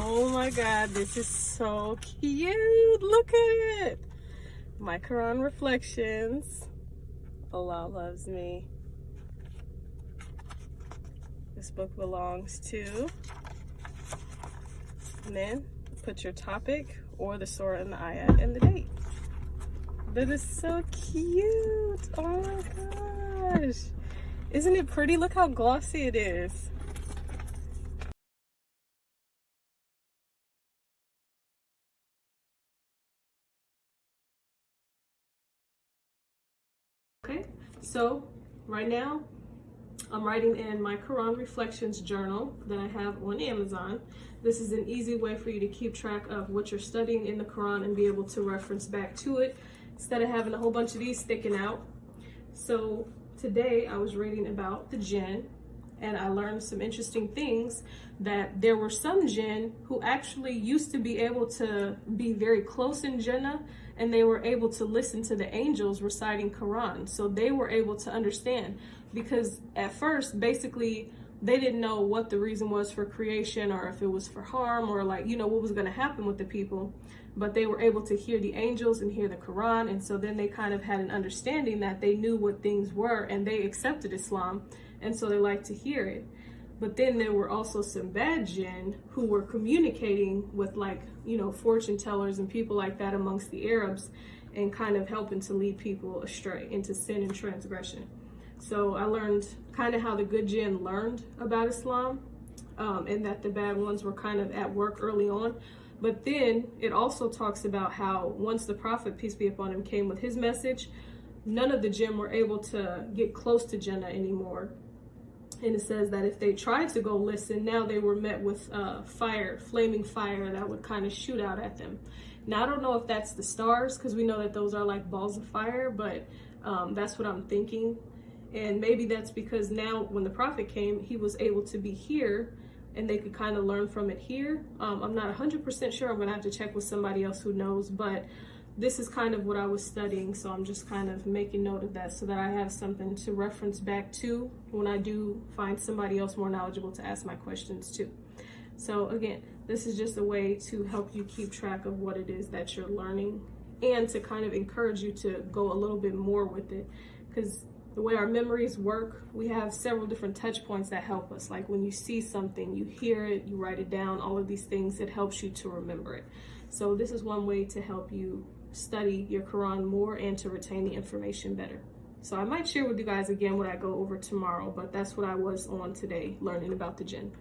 Oh my God, this is so cute. Look at it. My Quran Reflections. Allah loves me. This book belongs to men. Put your topic or the surah and the ayat and the date. That is so cute. Oh my gosh. Isn't it pretty? Look how glossy it is. Okay, so right now I'm writing in my Quran Reflections journal that I have on Amazon. This is an easy way for you to keep track of what you're studying in the Quran and be able to reference back to it instead of having a whole bunch of these sticking out. So today I was reading about the jinn, and I learned some interesting things, that there were some jinn who actually used to be able to be very close in Jannah, and they were able to listen to the angels reciting Quran. So they were able to understand, because at first, basically, they didn't know what the reason was for creation, or if it was for harm, or like, you know, what was going to happen with the people. But they were able to hear the angels and hear the Quran. And so then they kind of had an understanding that they knew what things were, and they accepted Islam. And so they liked to hear it. But then there were also some bad jinn who were communicating with, like, you know, fortune tellers and people like that amongst the Arabs, and kind of helping to lead people astray into sin and transgression. So I learned kind of how the good jinn learned about Islam, and that the bad ones were kind of at work early on. But then it also talks about how once the Prophet, peace be upon him, came with his message, none of the jinn were able to get close to Jannah anymore. And it says that if they tried to go listen, now they were met with fire, flaming fire that would kind of shoot out at them. Now, I don't know if that's the stars, because we know that those are like balls of fire, but that's what I'm thinking. And maybe that's because now when the Prophet came, he was able to be here, and they could kind of learn from it here. I'm not 100% sure. I'm going to have to check with somebody else who knows, but this is kind of what I was studying, so I'm just kind of making note of that so that I have something to reference back to when I do find somebody else more knowledgeable to ask my questions to. So again, this is just a way to help you keep track of what it is that you're learning, and to kind of encourage you to go a little bit more with it, because the way our memories work, we have several different touch points that help us. Like when you see something, you hear it, you write it down, all of these things, it helps you to remember it. So this is one way to help you study your Quran more and to retain the information better. So I might share with you guys again what I go over tomorrow, but that's what I was on today, learning about the jinn.